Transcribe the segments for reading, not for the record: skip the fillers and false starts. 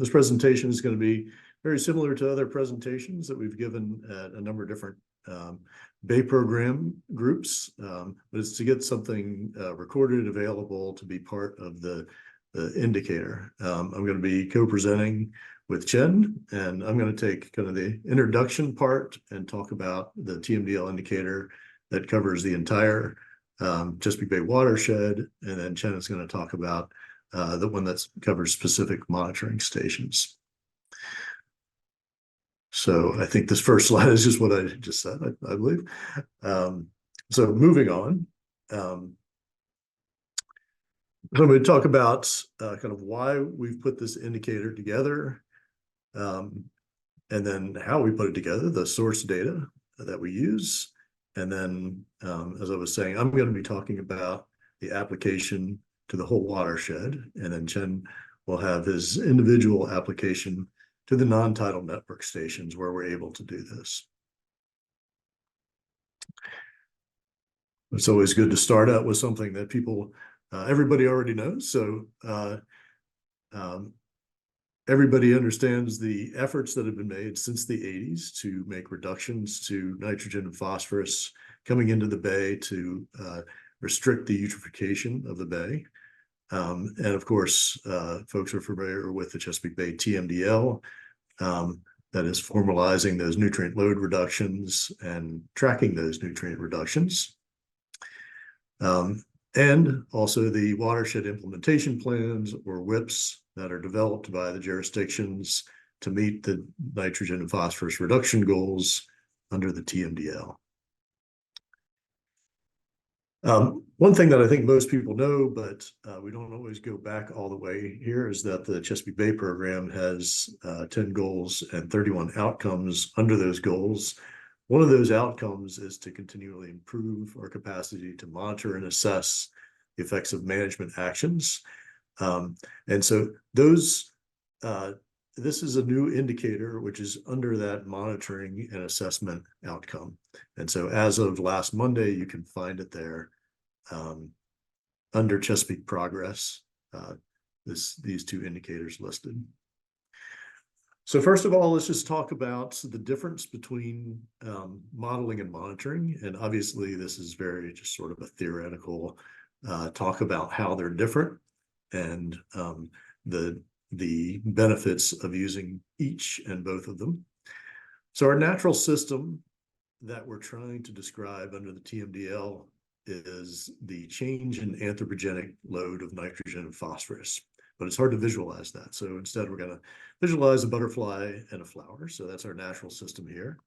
This presentation is going to be very similar to other presentations that we've given at a number of different Bay Program groups, but it's to get something recorded, available to be part of the indicator. I'm going to be co-presenting with Chen, and I'm going to take kind of the introduction part and talk about the TMDL indicator that covers the entire Chesapeake Bay watershed, and then Chen is going to talk about the one that covers specific monitoring stations. So I think this first slide is just what I just said, I believe. So moving on, I'm going to talk about kind of why we've put this indicator together, and then how we put it together, the source data that we use. And then, as I was saying, I'm going to be talking about the application to the whole watershed, and then Chen will have his individual application to the non-tidal network stations where we're able to do this. It's always good to start out with something that people, everybody already knows. So everybody understands the efforts that have been made since the 80s to make reductions to nitrogen and phosphorus coming into the bay to restrict the eutrophication of the bay. And of course, folks are familiar with the Chesapeake Bay TMDL, that is formalizing those nutrient load reductions and tracking those nutrient reductions. And also the watershed implementation plans, or WIPs, that are developed by the jurisdictions to meet the nitrogen and phosphorus reduction goals under the TMDL. One thing that I think most people know, but we don't always go back all the way here, is that the Chesapeake Bay Program has 10 goals and 31 outcomes under those goals. One of those outcomes is to continually improve our capacity to monitor and assess the effects of management actions. And so those, this is a new indicator which is under that monitoring and assessment outcome. And so as of last Monday, you can find it there under Chesapeake Progress, these two indicators listed. So first of all, let's just talk about the difference between modeling and monitoring. And obviously this is very just sort of a theoretical talk about how they're different and the benefits of using each and both of them. So our natural system that we're trying to describe under the TMDL is the change in anthropogenic load of nitrogen and phosphorus, but it's hard to visualize that. So instead, we're going to visualize a butterfly and a flower. So that's our natural system here.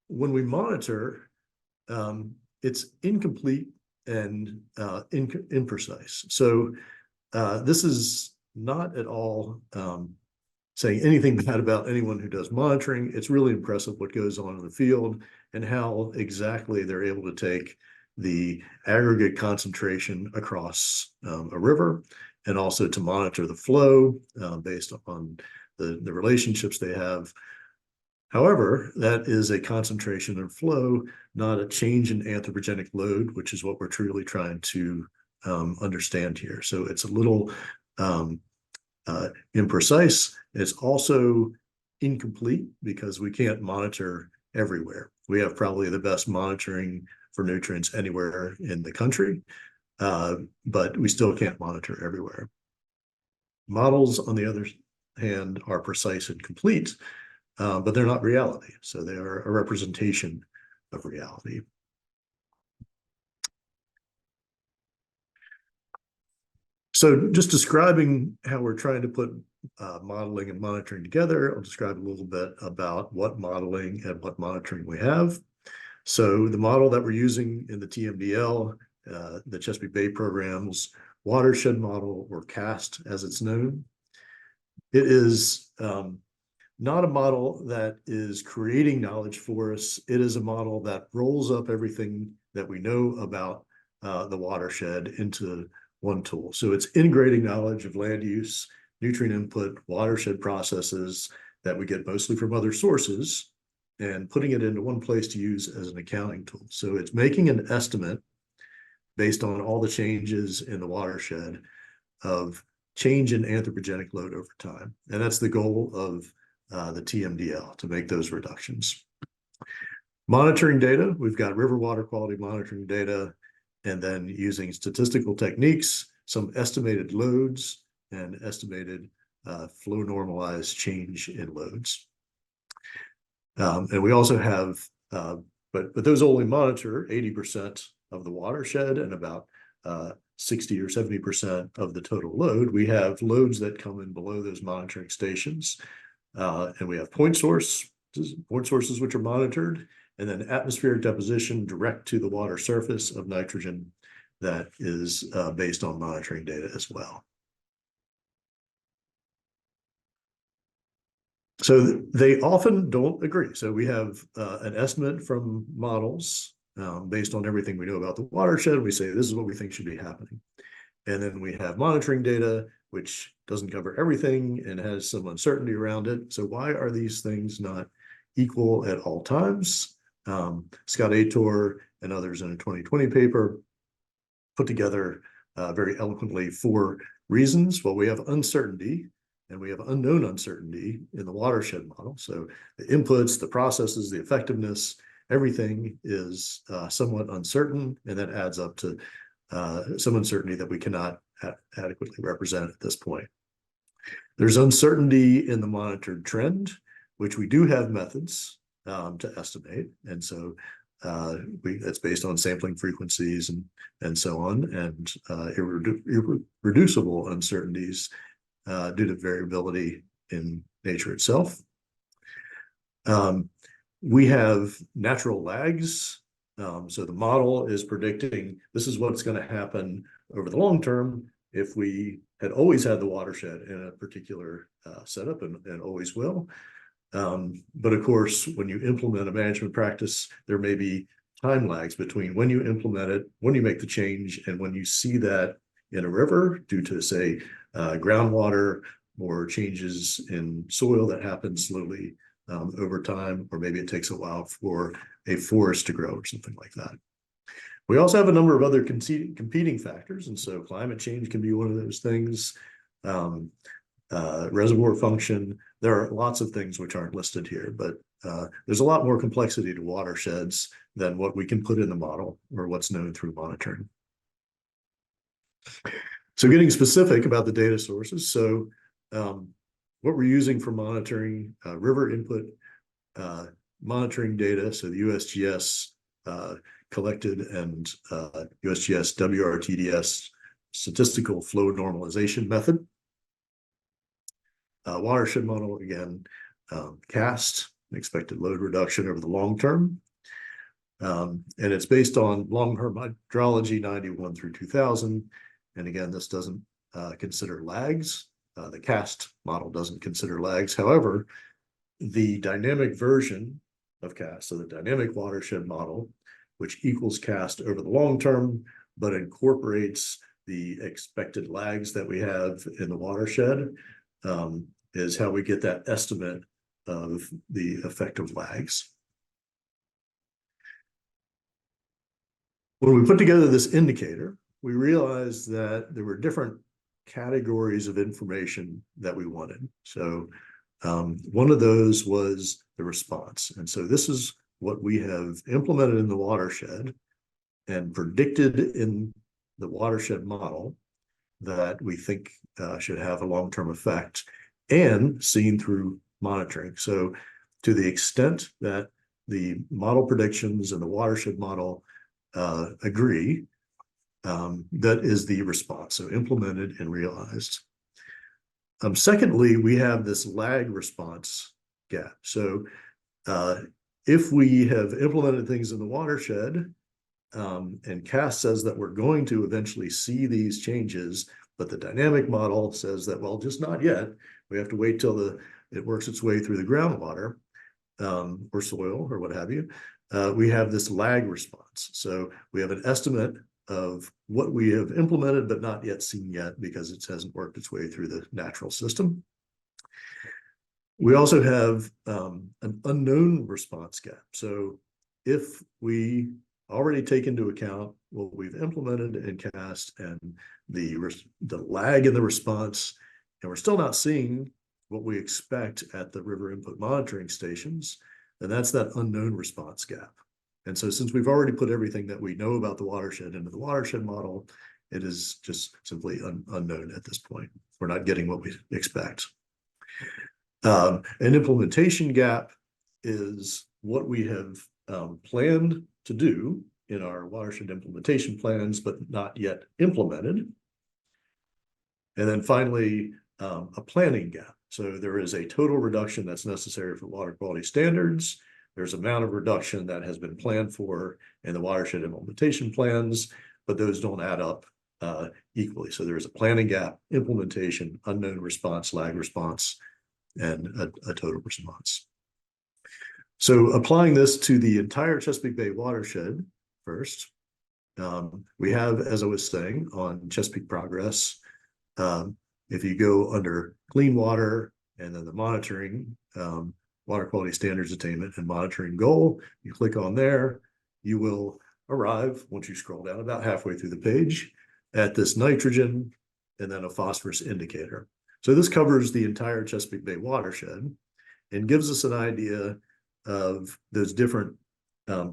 When we monitor, it's incomplete and imprecise. So this is not at all saying anything bad about anyone who does monitoring. It's really impressive what goes on in the field and how exactly they're able to take the aggregate concentration across a river, and also to monitor the flow based upon the relationships they have. However, that is a concentration and flow, not a change in anthropogenic load, which is what we're truly trying to understand here. So it's a little imprecise. It's also incomplete because we can't monitor everywhere. We have probably the best monitoring for nutrients anywhere in the country, but we still can't monitor everywhere. Models, on the other hand, are precise and complete, but they're not reality. So they are a representation of reality. So just describing how we're trying to put modeling and monitoring together, I'll describe a little bit about what modeling and what monitoring we have. So the model that we're using in the TMDL, the Chesapeake Bay Program's watershed model, or CAST as it's known, it is not a model that is creating knowledge for us. It is a model that rolls up everything that we know about the watershed into one tool. So it's integrating knowledge of land use, nutrient input, watershed processes that we get mostly from other sources, and putting it into one place to use as an accounting tool. So it's making an estimate based on all the changes in the watershed of change in anthropogenic load over time. And that's the goal of the TMDL, to make those reductions. Monitoring data, we've got river water quality monitoring data, and then using statistical techniques, some estimated loads and estimated flow normalized change in loads. And we also have, but those only monitor 80% of the watershed and about 60 or 70% of the total load. We have loads that come in below those monitoring stations. And we have point sources which are monitored, and then atmospheric deposition direct to the water surface of nitrogen that is based on monitoring data as well. So they often don't agree. So we have an estimate from models based on everything we know about the watershed. We say this is what we think should be happening. And then we have monitoring data, which doesn't cover everything and has some uncertainty around it. So why are these things not equal at all times? Scott Ator and others in a 2020 paper put together very eloquently 4 reasons. Well, we have uncertainty, and we have unknown uncertainty in the watershed model. So the inputs, the processes, the effectiveness, everything is somewhat uncertain, and that adds up to some uncertainty that we cannot adequately represent at this point. There's uncertainty in the monitored trend, which we do have methods to estimate. And so that's based on sampling frequencies and so on, and irreducible uncertainties due to variability in nature itself. We have natural lags. So the model is predicting this is what's going to happen over the long term if we had always had the watershed in a particular setup, and always will. But of course, when you implement a management practice, there may be time lags between when you implement it, when you make the change, and when you see that in a river due to, say, groundwater or changes in soil that happen slowly over time, or maybe it takes a while for a forest to grow or something like that. We also have a number of other competing factors, and so climate change can be one of those things. Reservoir function. There are lots of things which aren't listed here, but there's a lot more complexity to watersheds than what we can put in the model or what's known through monitoring. So getting specific about the data sources. So what we're using for monitoring river input monitoring data. So the USGS collected and USGS WRTDS statistical flow normalization method. Watershed model, again, CAST, expected load reduction over the long term. And it's based on long-term hydrology 91 through 2000. And again, this doesn't consider lags. The CAST model doesn't consider lags. However, the dynamic version of CAST, so the dynamic watershed model, which equals CAST over the long term, but incorporates the expected lags that we have in the watershed, is how we get that estimate of the effective lags. When we put together this indicator, we realized that there were different categories of information that we wanted. So one of those was the response. And so this is what we have implemented in the watershed and predicted in the watershed model that we think should have a long-term effect, and seen through monitoring. So to the extent that the model predictions and the watershed model agree, that is the response, so implemented and realized. Secondly, we have this lag response gap. So if we have implemented things in the watershed, and CAST says that we're going to eventually see these changes, but the dynamic model says that, well, just not yet. We have to wait till it works its way through the groundwater or soil or what have you. We have this lag response. So we have an estimate of what we have implemented, but not yet seen yet because it hasn't worked its way through the natural system. We also have an unknown response gap. So if we already take into account what we've implemented and cast and the lag in the response, and we're still not seeing what we expect at the river input monitoring stations, and that's that unknown response gap. And so since we've already put everything that we know about the watershed into the watershed model, it is just simply unknown at this point. We're not getting what we expect. An implementation gap is what we have planned to do in our watershed implementation plans, but not yet implemented. And then finally, a planning gap. So there is a total reduction that's necessary for water quality standards. There's amount of reduction that has been planned for in the watershed implementation plans, but those don't add up equally. So there's a planning gap, implementation, unknown response, lag response, and a total response. So applying this to the entire Chesapeake Bay watershed first, we have, as I was saying, on Chesapeake Progress, if you go under clean water and then the monitoring, water quality standards attainment and monitoring goal, you click on there, you will arrive, once you scroll down about halfway through the page, at this nitrogen and then a phosphorus indicator. So this covers the entire Chesapeake Bay watershed and gives us an idea of those different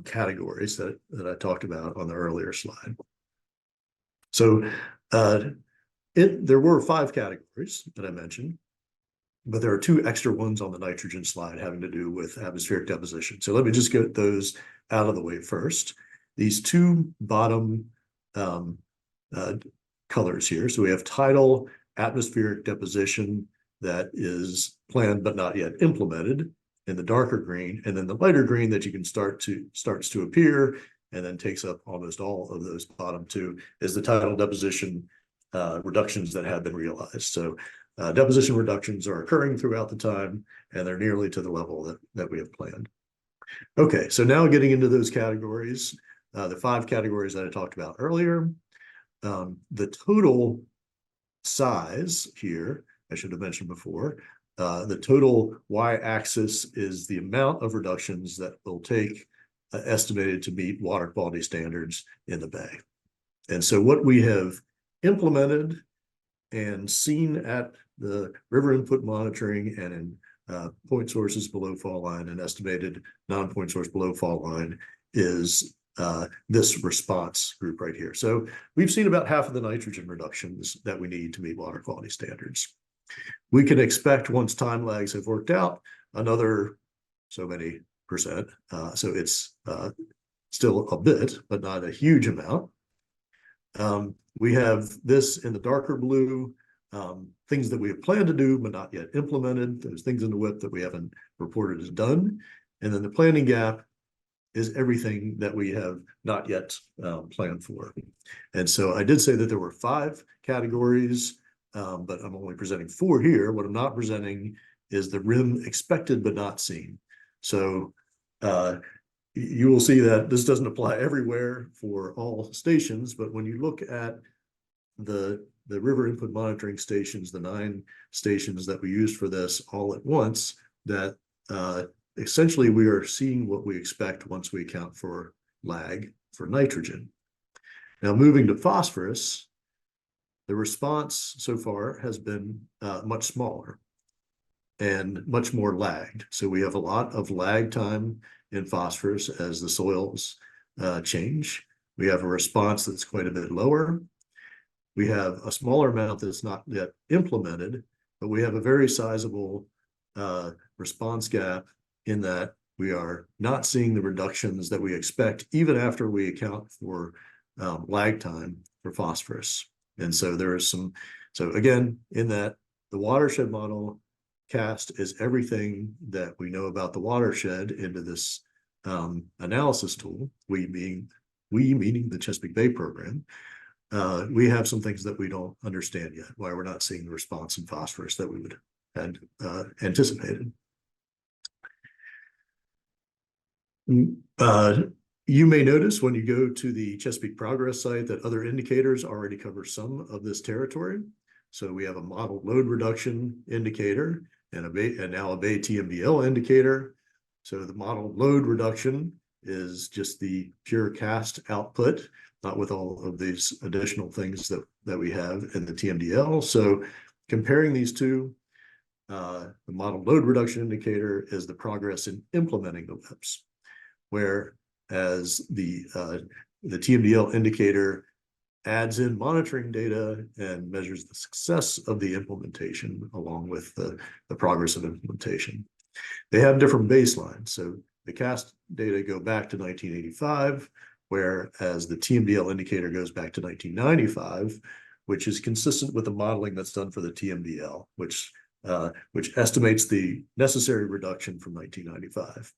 categories that I talked about on the earlier slide. So there were 5 categories that I mentioned, but there are 2 extra ones on the nitrogen slide having to do with atmospheric deposition. So let me just get those out of the way first. These 2 bottom colors here. So we have tidal atmospheric deposition that is planned but not yet implemented in the darker green, and then the lighter green that you can starts to appear and then takes up almost all of those bottom 2 is the tidal deposition reductions that have been realized. So deposition reductions are occurring throughout the time, and they're nearly to the level that we have planned. Okay, so now getting into those categories, the 5 categories that I talked about earlier, the total size here, I should have mentioned before, the total y-axis is the amount of reductions that will take estimated to meet water quality standards in the bay. And so what we have implemented and seen at the river input monitoring and in point sources below fall line and estimated non-point source below fall line is this response group right here. So we've seen about half of the nitrogen reductions that we need to meet water quality standards. We can expect, once time lags have worked out, another so many percent. So it's still a bit, but not a huge amount. We have this in the darker blue, things that we have planned to do but not yet implemented. There's things in the WIP that we haven't reported as done. And then the planning gap is everything that we have not yet planned for. And so I did say that there were 5 categories, but I'm only presenting 4 here. What I'm not presenting is the RIM expected but not seen. So you will see that this doesn't apply everywhere for all stations, but when you look at the river input monitoring stations, the 9 stations that we used for this all at once, that essentially we are seeing what we expect once we account for lag for nitrogen. Now moving to phosphorus, the response so far has been much smaller and much more lagged. So we have a lot of lag time in phosphorus as the soils change. We have a response that's quite a bit lower. We have a smaller amount that's not yet implemented, but we have a very sizable response gap in that we are not seeing the reductions that we expect even after we account for lag time for phosphorus. And so there is some, so again, in that the watershed model cast is everything that we know about the watershed into this analysis tool, we meaning the Chesapeake Bay Program. We have some things that we don't understand yet, why we're not seeing the response in phosphorus that we would had anticipated. You may notice when you go to the Chesapeake Progress site that other indicators already cover some of this territory. So we have a model load reduction indicator and now a Bay TMDL indicator. So the model load reduction is just the pure cast output not with all of these additional things that we have in the TMDL. So comparing these two, the model load reduction indicator is the progress in implementing the WEPs, whereas the TMDL indicator adds in monitoring data and measures the success of the implementation along with the progress of implementation. They have different baselines. So the CAST data go back to 1985, whereas the TMDL indicator goes back to 1995, which is consistent with the modeling that's done for the TMDL, which estimates the necessary reduction from 1995.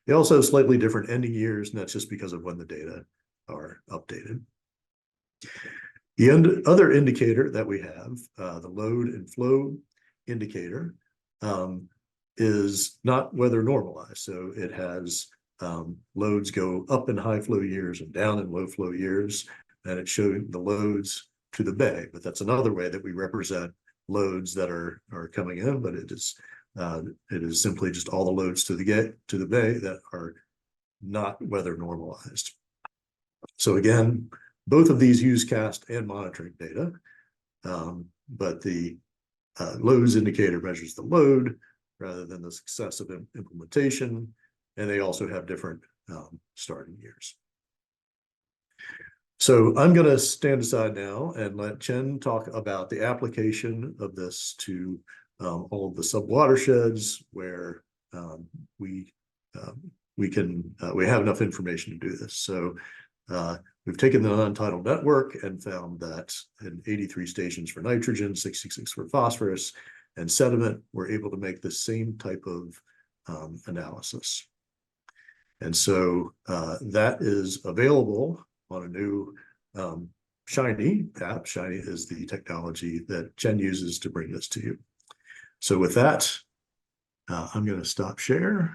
They also have slightly different ending years, and that's just because of when the data are updated. The other indicator that we have, the load and flow indicator, is not weather normalized. So it has loads go up in high flow years and down in low flow years, and it's showing the loads to the bay. But that's another way that we represent loads that are coming in, but it is simply just all the loads to the bay that are not weather normalized. So again, both of these use CAST and monitoring data, but the loads indicator measures the load rather than the success of implementation, and they also have different starting years. So I'm going to stand aside now and let Chen talk about the application of this to all of the subwatersheds where we have enough information to do this. So we've taken the untitled network and found that in 83 stations for nitrogen, 66 for phosphorus, and sediment, we're able to make the same type of analysis. And so that is available on a new Shiny app. Shiny is the technology that Chen uses to bring this to you. So with that, I'm going to stop share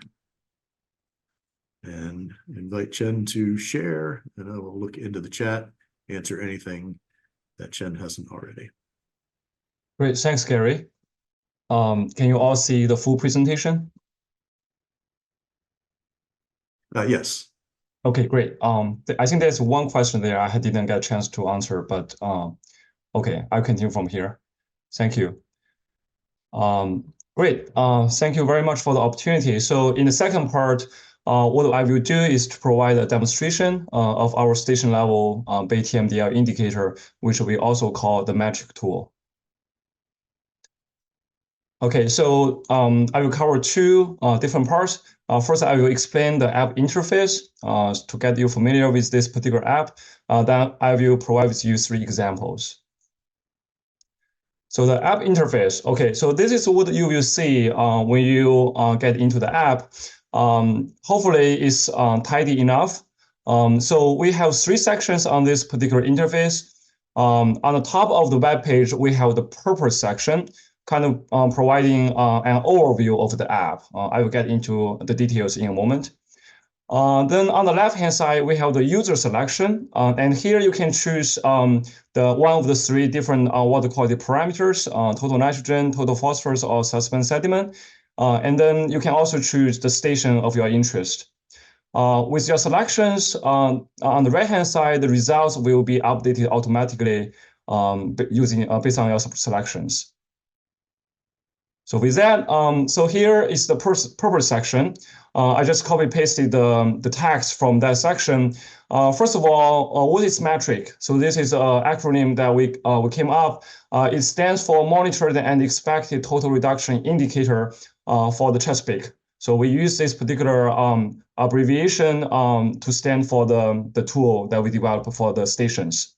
and invite Chen to share, and I will look into the chat, answer anything that Chen hasn't already. Great, thanks, Gary. Can you all see the full presentation? Yes. Okay, great. I think there's one question there I didn't get a chance to answer, but okay, I'll continue from here. Thank you. Great. Thank you very much for the opportunity. So in the second part, what I will do is to provide a demonstration of our station level Bay TMDL indicator, which we also call the metric tool. Okay, so I will cover two different parts. First, I will explain the app interface to get you familiar with this particular app. Then I will provide with you 3 examples. So the app interface, okay, so this is what you will see when you get into the app. Hopefully it's tidy enough. So we have 3 sections on this particular interface. On the top of the web page, we have the purpose section, kind of providing an overview of the app. I will get into the details in a moment. Then on the left-hand side, we have the user selection. And here you can choose one of the 3 different water quality parameters, total nitrogen, total phosphorus, or suspended sediment. And then you can also choose the station of your interest. With your selections, on the right-hand side, the results will be updated automatically based on your selections. So with that, so here is the purpose section. I just copy pasted the text from that section. First of all, what is metric? So this is an acronym that we came up. It stands for Monitored and Expected Total Reduction Indicator for the Chesapeake. So we use this particular abbreviation to stand for the tool that we developed for the stations.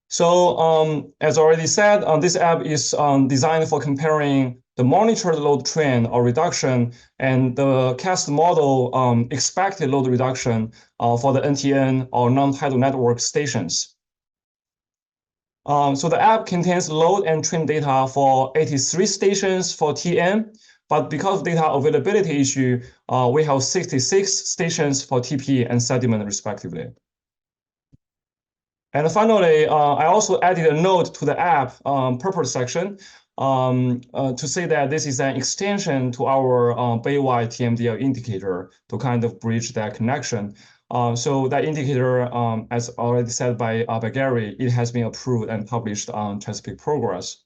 So as already said, this app is designed for comparing the monitored load trend or reduction and the CAST model expected load reduction for the NTN or non-tidal network stations. So the app contains load and trend data for 83 stations for TN, but because of data availability issue, we have 66 stations for TP and sediment respectively. And finally, I also added a note to the app purpose section to say that this is an extension to our Bay-wide TMDL indicator to kind of bridge that connection. So that indicator, as already said by Gary, it has been approved and published on Chesapeake Progress.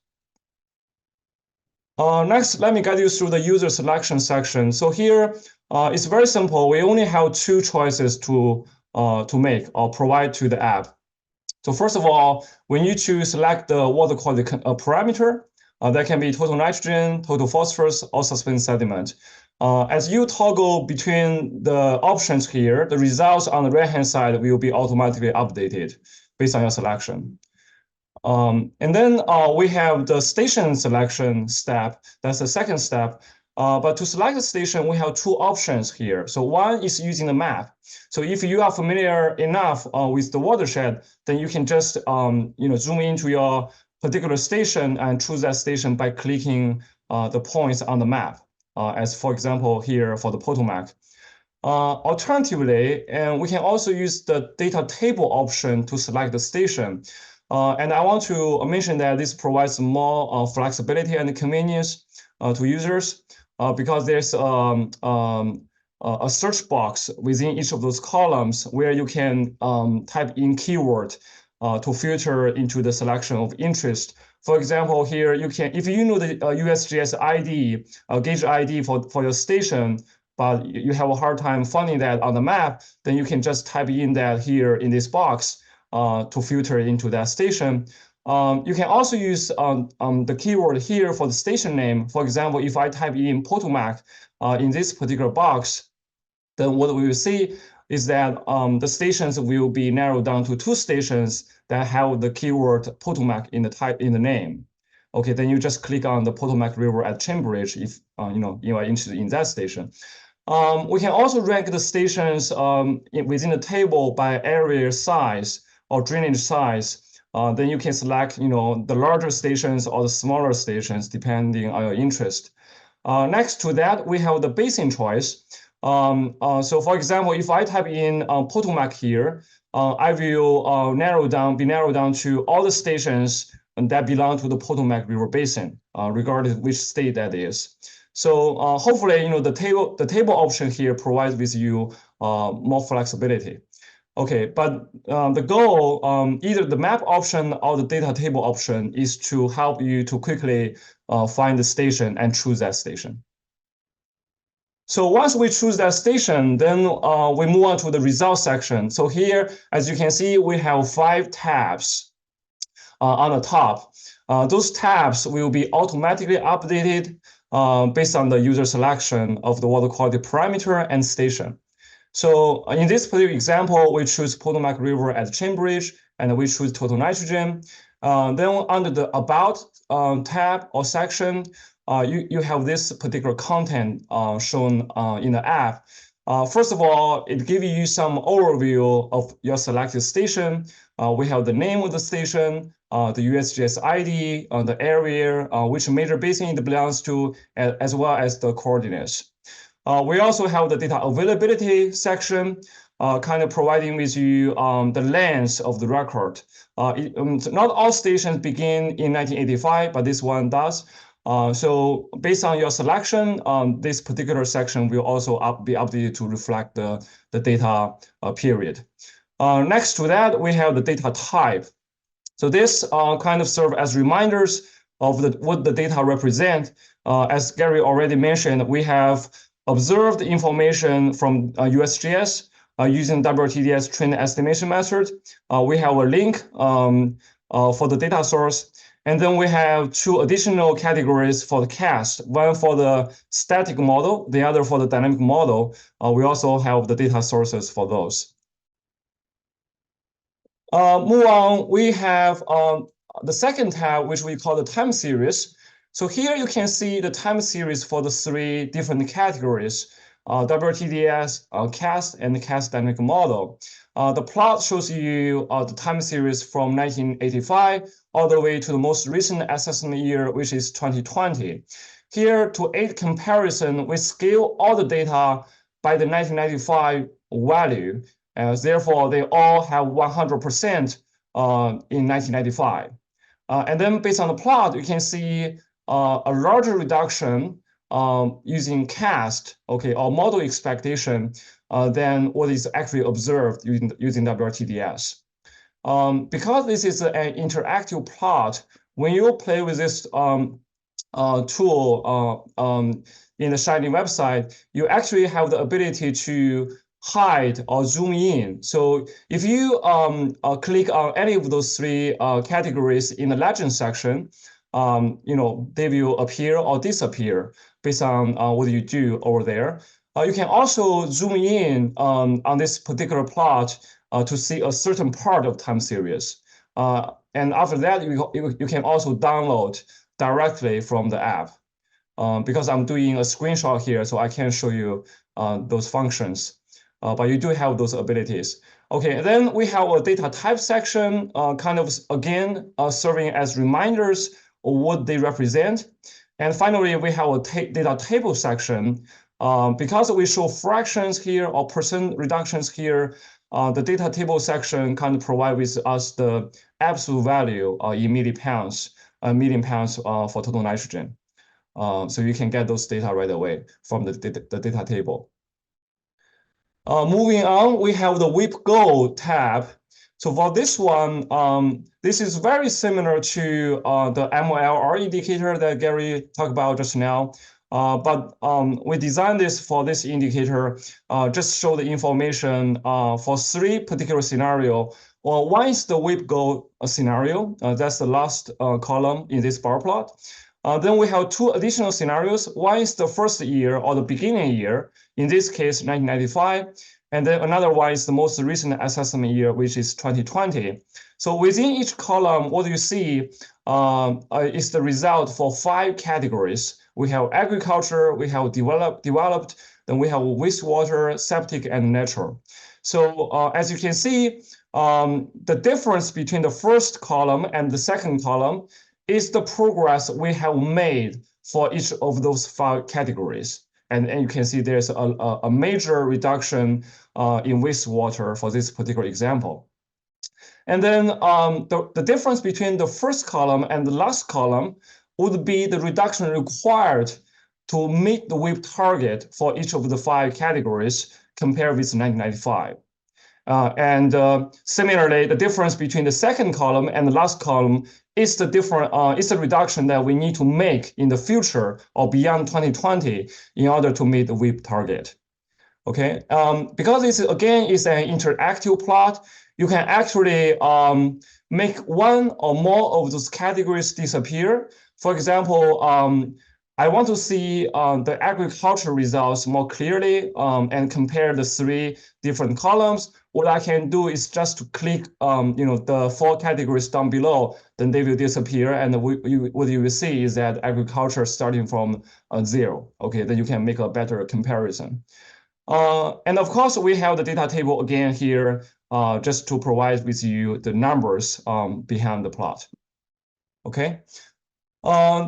Next, let me guide you through the user selection section. So here, it's very simple. We only have two choices to make or provide to the app. So first of all, we need to select the water quality parameter. That can be total nitrogen, total phosphorus, or suspended sediment. As you toggle between the options here, the results on the right-hand side will be automatically updated based on your selection. And then we have the station selection step. That's the second step. But to select the station, we have two options here. So one is using the map. So if you are familiar enough with the watershed, then you can just zoom into your particular station and choose that station by clicking the points on the map, as for example here for the Potomac. Alternatively, and we can also use the data table option to select the station. And I want to mention that this provides more flexibility and convenience to users because there's a search box within each of those columns where you can type in keyword to filter into the selection of interest. For example, here you can, if you know the USGS ID, gauge ID for your station, but you have a hard time finding that on the map, then you can just type in that here in this box to filter into that station. You can also use the keyword here for the station name. For example, if I type in Potomac in this particular box, then what we will see is that the stations will be narrowed down to two stations that have the keyword Potomac in the name. Okay, then you just click on the Potomac River at Cambridge if you are interested in that station. We can also rank the stations within the table by area size or drainage size. Then you can select the larger stations or the smaller stations depending on your interest. Next to that, we have the basin choice. So for example, if I type in Potomac here, I will be narrowed down to all the stations that belong to the Potomac River Basin, regardless of which state that is. So hopefully, the table option here provides with you more flexibility. Okay, but the goal, either the map option or the data table option, is to help you to quickly find the station and choose that station. So once we choose that station, then we move on to the results section. So here, as you can see, we have 5 tabs on the top. Those tabs will be automatically updated based on the user selection of the water quality parameter and station. So in this particular example, we choose Potomac River at Cambridge, and we choose total nitrogen. Then under the About tab or section, you have this particular content shown in the app. First of all, it gives you some overview of your selected station. We have the name of the station, the USGS ID, the area, which major basin it belongs to, as well as the coordinates. We also have the data availability section, kind of providing with you the length of the record. Not all stations begin in 1985, but this one does. So based on your selection, this particular section will also be updated to reflect the data period. Next to that, we have the data type. So this kind of serve as reminders of what the data represent. As Gary already mentioned, we have observed information from USGS using WRTDS trend estimation method. We have a link for the data source. And then we have 2 additional categories for the cast, one for the static model, the other for the dynamic model. We also have the data sources for those. Move on, we have the second tab, which we call the time series. So here you can see the time series for the 3 different categories, WRTDS, cast, and the cast dynamic model. The plot shows you the time series from 1985 all the way to the most recent assessment year, which is 2020. Here, to aid comparison, we scale all the data by the 1995 value. Therefore, they all have 100% in 1995. And then based on the plot, you can see a larger reduction using cast, okay, or model expectation than what is actually observed using WRTDS. Because this is an interactive plot, when you play with this tool in the Shiny website, you actually have the ability to hide or zoom in. So if you click on any of those three categories in the legend section, they will appear or disappear based on what you do over there. You can also zoom in on this particular plot to see a certain part of time series. And after that, you can also download directly from the app. Because I'm doing a screenshot here, so I can't show you those functions. But you do have those abilities. Okay, then we have a data type section, kind of, again, serving as reminders of what they represent. And finally, we have a data table section. Because we show fractions here or percent reductions here, the data table section kind of provide with us the absolute value in million pounds for total nitrogen. So you can get those data right away from the data table. Moving on, we have the WIP Go tab. So for this one, this is very similar to the MLR indicator that Gary talked about just now. But we designed this for this indicator, just show the information for three particular scenarios. Well, one is the WIP Go scenario. That's the last column in this bar plot. Then we have two additional scenarios. One is the first year or the beginning year, in this case, 1995. And then another one is the most recent assessment year, which is 2020. So within each column, what you see is the result for 5 categories. We have agriculture, we have developed, then we have wastewater, septic, and natural. So as you can see, the difference between the first column and the second column is the progress we have made for each of those 5 categories. And you can see there's a major reduction in wastewater for this particular example. And then the difference between the first column and the last column would be the reduction required to meet the WIP target for each of the 5 categories compared with 1995. Similarly, the difference between the second column and the last column is the reduction that we need to make in the future or beyond 2020 in order to meet the WIP target. Okay, because this again is an interactive plot, you can actually make one or more of those categories disappear. For example, I want to see the agriculture results more clearly and compare the 3 different columns. What I can do is just to click the 4 categories down below, then they will disappear. And what you will see is that agriculture starting from 0. Okay, then you can make a better comparison. And of course, we have the data table again here just to provide with you the numbers behind the plot. Okay.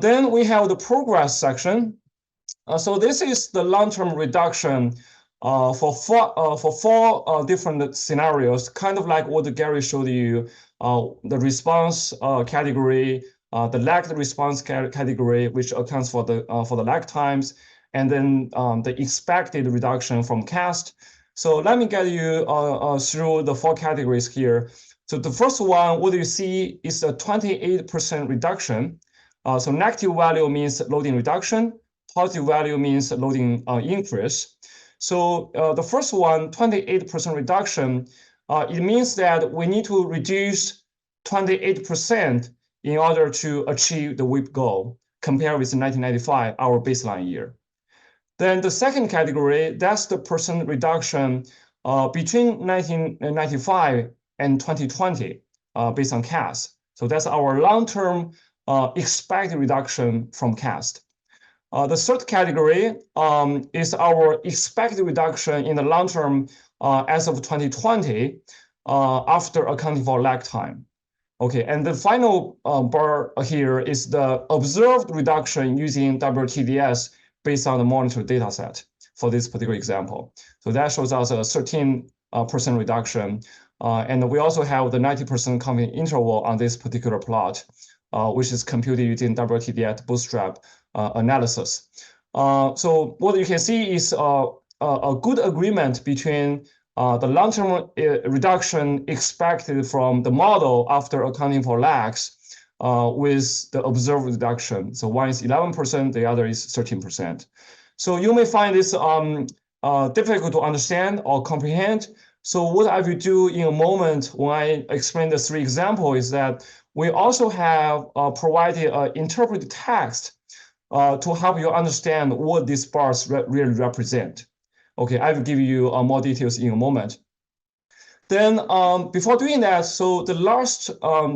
Then we have the progress section. So this is the long-term reduction for 4 different scenarios, kind of like what Gary showed you, the response category, the lagged response category, which accounts for the lag times, and then the expected reduction from cast. So let me get you through the 4 categories here. So the first one, what you see is a 28% reduction. So negative value means loading reduction, positive value means loading increase. So the first one, 28% reduction, it means that we need to reduce 28% in order to achieve the WIP goal compared with 1995, our baseline year. Then the second category, that's the percent reduction between 1995 and 2020 based on CAS. So that's our long-term expected reduction from cast. The third category is our expected reduction in the long term as of 2020 after accounting for lag time. Okay, and the final bar here is the observed reduction using WRTDS based on the monitor data set for this particular example. So that shows us a 13% reduction. And we also have the 90% confidence interval on this particular plot, which is computed using WRTDS bootstrap analysis. So what you can see is a good agreement between the long-term reduction expected from the model after accounting for lags with the observed reduction. So one is 11%, the other is 13%. So you may find this difficult to understand or comprehend. So what I will do in a moment when I explain the three examples is that we also have provided an interpreted text to help you understand what these bars really represent. Okay, I will give you more details in a moment. Then before doing that, so the last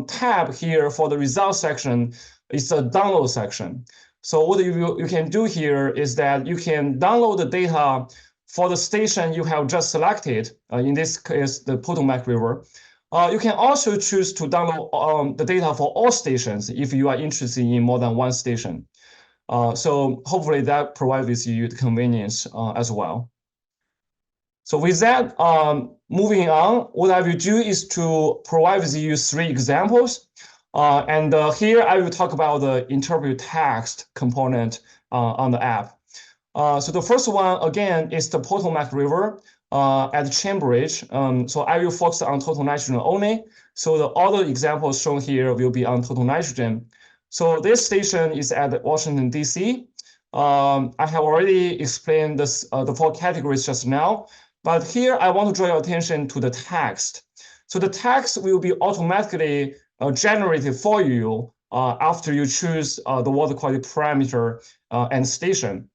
tab here for the results section is the download section. So what you can do here is that you can download the data for the station you have just selected, in this case, the Potomac River. You can also choose to download the data for all stations if you are interested in more than one station. So hopefully that provides you the convenience as well. So with that, moving on, what I will do is to provide you three examples. And here I will talk about the interpret text component on the app. So the first one, again, is the Potomac River at Cambridge. So I will focus on total nitrogen only. So the other examples shown here will be on total nitrogen. So this station is at Washington, D.C. I have already explained this, the four categories just now. But here I want to draw your attention to the text. So the text will be automatically generated for you after you choose the water quality parameter and station.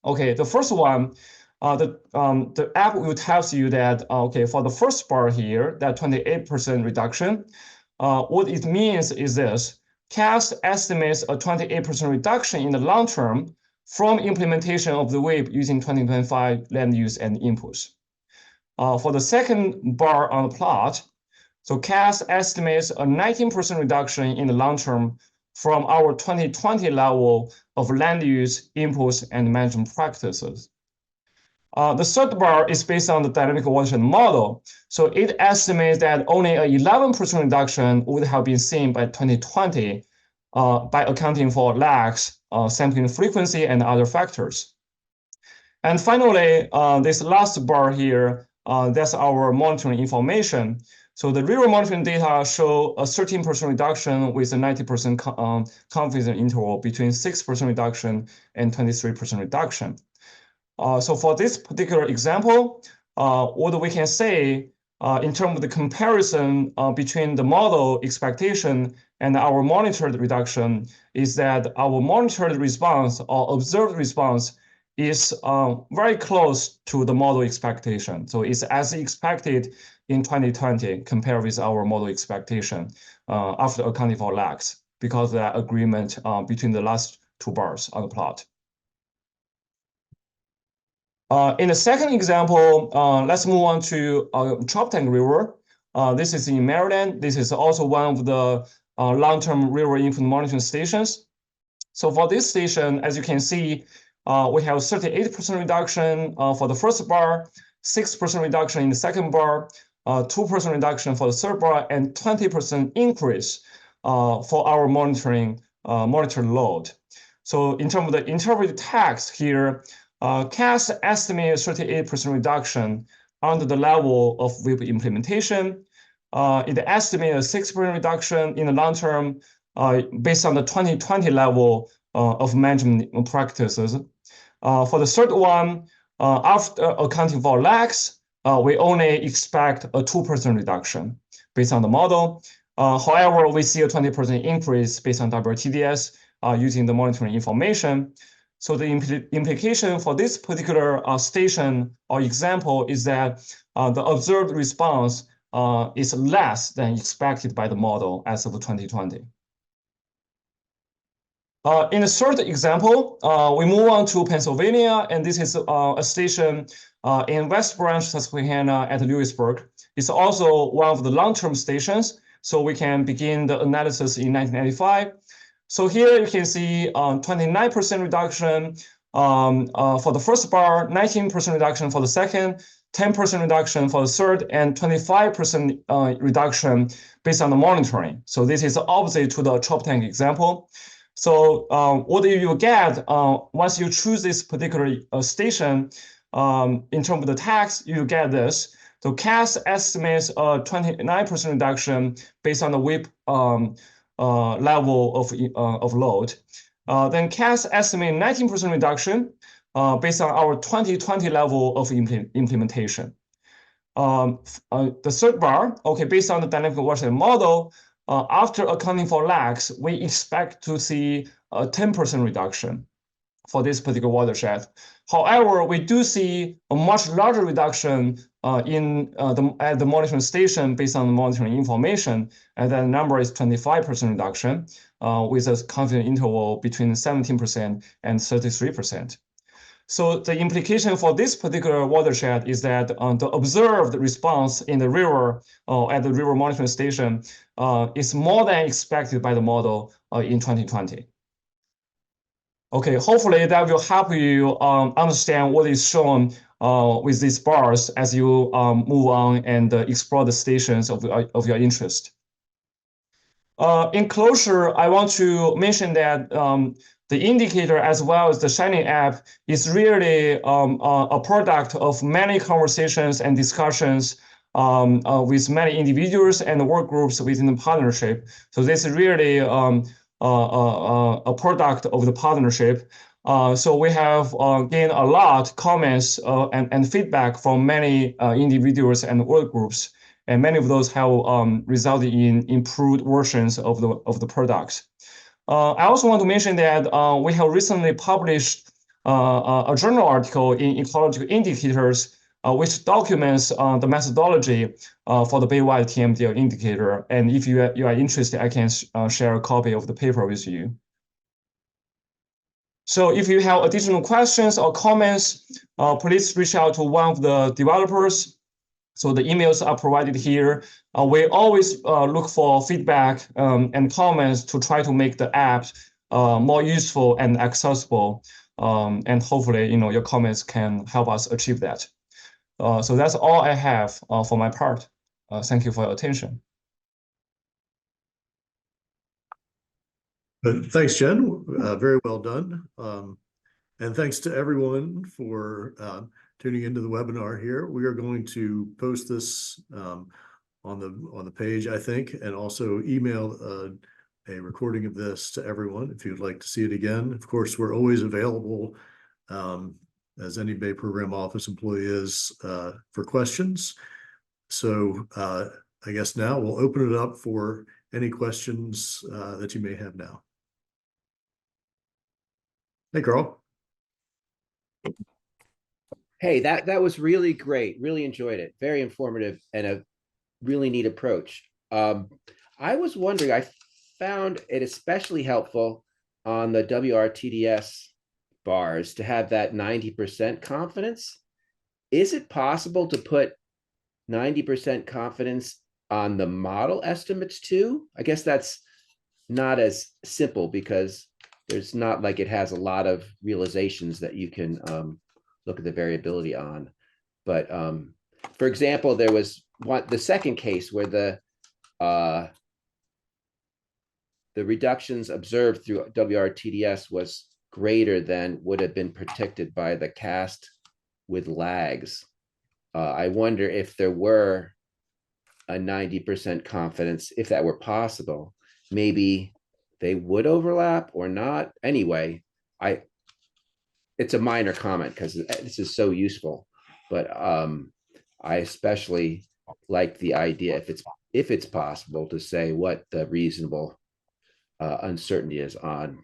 Okay, the first one, the app will tell you that, okay, for the first bar here, that 28% reduction, what it means is this: CAS estimates a 28% reduction in the long term from implementation of the WIP using 2025 land use and inputs. For the second bar on the plot, so CAS estimates a 19% reduction in the long term from our 2020 level of land use, inputs, and management practices. The third bar is based on the dynamic watershed model. So it estimates that only an 11% reduction would have been seen by 2020 by accounting for lags, sampling frequency, and other factors. And finally, this last bar here, that's our monitoring information. So the river monitoring data show a 13% reduction with a 90% confidence interval between 6% reduction and 23% reduction. So for this particular example, what we can say in terms of the comparison between the model expectation and our monitored reduction is that our monitored response or observed response is very close to the model expectation. So it's as expected in 2020 compared with our model expectation after accounting for lags because of that agreement between the last two bars on the plot. In the second example, let's move on to Chesapeake River. This is in Maryland. This is also one of the long-term river input monitoring stations. So for this station, as you can see, we have 38% reduction for the first bar, 6% reduction in the second bar, 2% reduction for the third bar, and 20% increase for our monitored load. So in terms of the interpreted text here, CAS estimates 38% reduction under the level of WIP implementation. It estimates a 6% reduction in the long term based on the 2020 level of management practices. For the third one, after accounting for lags, we only expect a 2% reduction based on the model. However, we see a 20% increase based on WTDS using the monitoring information. So the implication for this particular station or example is that the observed response is less than expected by the model as of 2020. In the third example, we move on to Pennsylvania, and this is a station in West Branch, Susquehanna at Lewisburg. It's also one of the long-term stations, so we can begin the analysis in 1995. So here you can see 29% reduction for the first bar, 19% reduction for the second, 10% reduction for the third, and 25% reduction based on the monitoring. So this is opposite to the Chesapeake example. So what you get once you choose this particular station, in terms of the tax, you get this. So CAS estimates a 29% reduction based on the WIP level of load. Then CAS estimates 19% reduction based on our 2020 level of implementation. The third bar, okay, based on the dynamic watershed model, after accounting for lags, we expect to see a 10% reduction for this particular watershed. However, we do see a much larger reduction at the monitoring station based on the monitoring information, and that number is 25% reduction with a confidence interval between 17% and 33%. So the implication for this particular watershed is that the observed response in the river at the river monitoring station is more than expected by the model in 2020. Okay, hopefully that will help you understand what is shown with these bars as you move on and explore the stations of your interest. In closure, I want to mention that the indicator as well as the Shining app is really a product of many conversations and discussions with many individuals and work groups within the partnership. So this is really a product of the partnership. So we have gained a lot comments and feedback from many individuals and work groups, and many of those have resulted in improved versions of the products. I also want to mention that we have recently published a journal article in Ecological Indicators, which documents the methodology for the Bay-wide TMDL indicator. And if you are interested, I can share a copy of the paper with you. So if you have additional questions or comments, please reach out to one of the developers. So the emails are provided here. We always look for feedback and comments to try to make the app more useful and accessible. And hopefully, your comments can help us achieve that. So that's all I have for my part. Thank you for your attention. Thanks, Jen. Very well done. And thanks to everyone for tuning into the webinar here. We are going to post this on the page, I think, and also email a recording of this to everyone if you'd like to see it again. Of course, we're always available, as any Bay Program Office employee is, for questions. So I guess now we'll open it up for any questions that you may have now. Hey, Carl. Hey, that was really great. Really enjoyed it. Very informative and a really neat approach. I was wondering, I found it especially helpful on the WRTDS bars to have that 90% confidence. Is it possible to put 90% confidence on the model estimates too? I guess that's not as simple because there's not like it has a lot of realizations that you can look at the variability on. But for example, there was the second case where the reductions observed through WRTDS was greater than would have been predicted by the cast with lags. I wonder if there were a 90% confidence, if that were possible, maybe they would overlap or not. Anyway, it's a minor comment because this is so useful, but I especially like the idea if it's possible to say what the reasonable uncertainty is on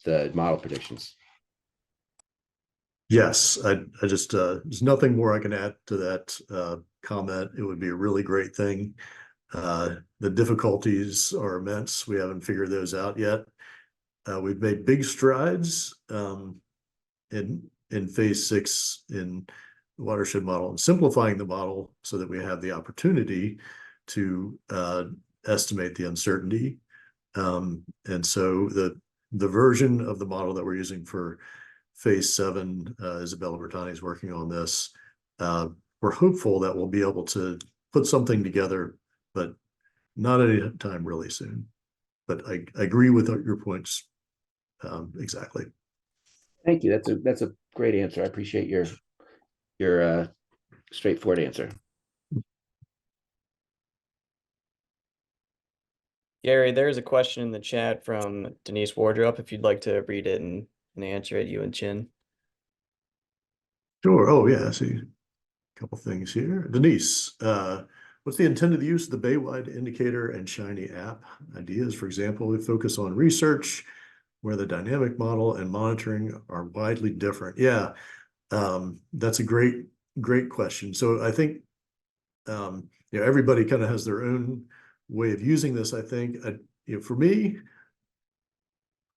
the model predictions. Yes, I just there's nothing more I can add to that comment. It would be a really great thing. The difficulties are immense. We haven't figured those out yet. We've made big strides in phase 6 in the watershed model and simplifying the model so that we have the opportunity to estimate the uncertainty. And so the version of the model that we're using for phase 7, Isabella Bertani is working on this. We're hopeful that we'll be able to put something together, but not any time really soon. But I agree with your points exactly. Thank you. That's a great answer. I appreciate your your straightforward answer. Gary, there's a question in the chat from Denise Wardrop, if you'd like to read it and answer it, you and Chin. Sure. Oh, yeah, I see a couple things here. Denise, what's the intended use of the Baywide indicator and Shiny app? Ideas, for example, we focus on research where the dynamic model and monitoring are widely different. Yeah, that's a great question. So I think, everybody kind of has their own way of using this. I think, for me,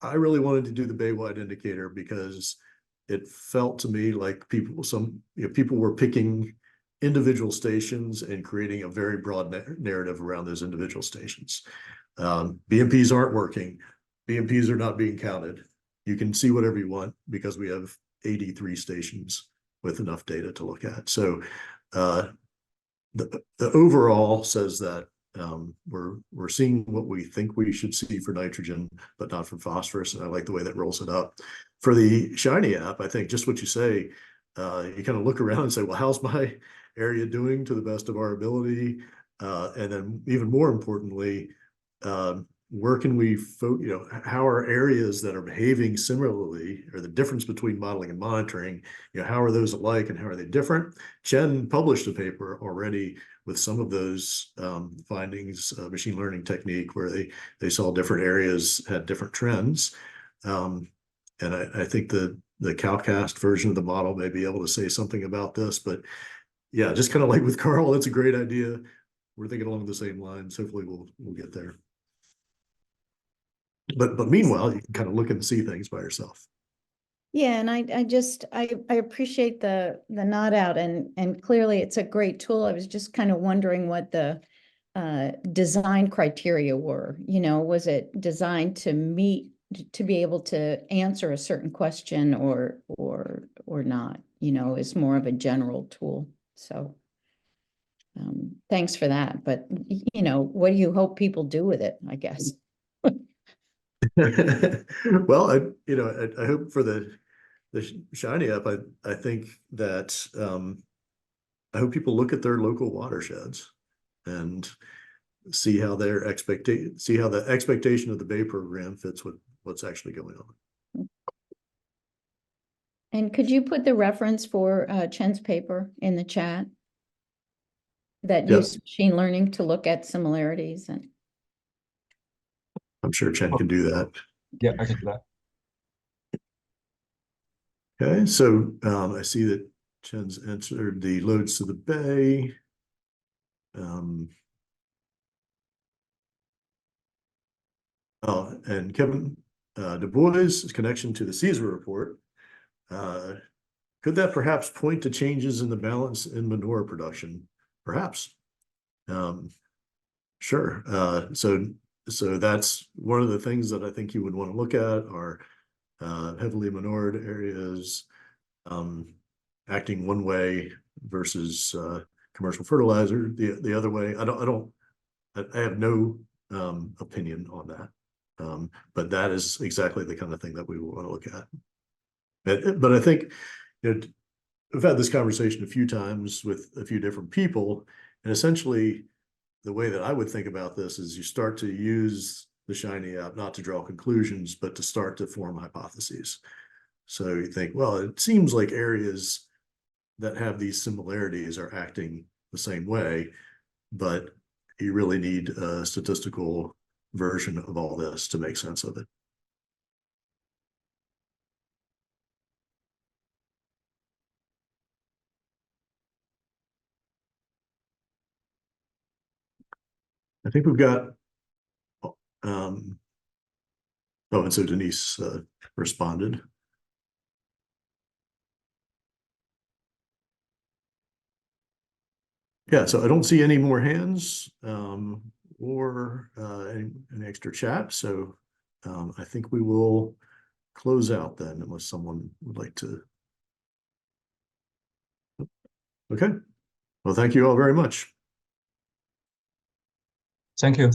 I really wanted to do the Baywide indicator because it felt to me like people were picking individual stations and creating a very broad narrative around those individual stations. BMPs aren't working. BMPs are not being counted. You can see whatever you want because we have 83 stations with enough data to look at. So the overall says that we're seeing what we think we should see for nitrogen, but not for phosphorus. And I like the way that rolls it up. For the Shiny app, I think just what you say, you kind of look around and say, well, how's my area doing to the best of our ability? And then even more importantly, where can we, how are areas that are behaving similarly, or the difference between modeling and monitoring, how are those alike and how are they different? Chen published a paper already with some of those findings, machine learning technique, where they saw different areas had different trends. And I think the CalCast version of the model may be able to say something about this, but yeah, just kind of like with Carl, that's a great idea. We're thinking along the same lines. Hopefully we'll get there. But meanwhile, you can kind of look and see things by yourself. Yeah, and I appreciate the nod out, and clearly it's a great tool. I was just kind of wondering what the design criteria were. Was it designed to be able to answer a certain question or not? Is more of a general tool. So thanks for that. But what do you hope people do with it, I guess? Well, I hope for the Shiny app, I think that I hope people look at their local watersheds and see how the expectation of the Bay program fits with what's actually going on. And could you put the reference for Chen's paper in the chat that used machine learning to look at similarities? And I'm sure Chen can do that. Yeah, I can do that. Okay, so I see that Chen's entered the loads to the bay. And Kevin Du Bois' connection to the Caesar report. Could that perhaps point to changes in the balance in manure production? Perhaps. Sure. So that's one of the things that I think you would want to look at are heavily manured areas acting one way versus commercial fertilizer the other way. I have no opinion on that, but that is exactly the kind of thing that we want to look at. But I think I've had this conversation a few times with a few different people, and essentially the way that I would think about this is you start to use the Shiny app not to draw conclusions, but to start to form hypotheses. So you think, well, it seems like areas that have these similarities are acting the same way, but you really need a statistical version of all this to make sense of it. I think we've got, and so Denise responded. Yeah, so I don't see any more hands or any extra chat. So I think we will close out then, unless someone would like to. Okay. Well, thank you all very much. Thank you.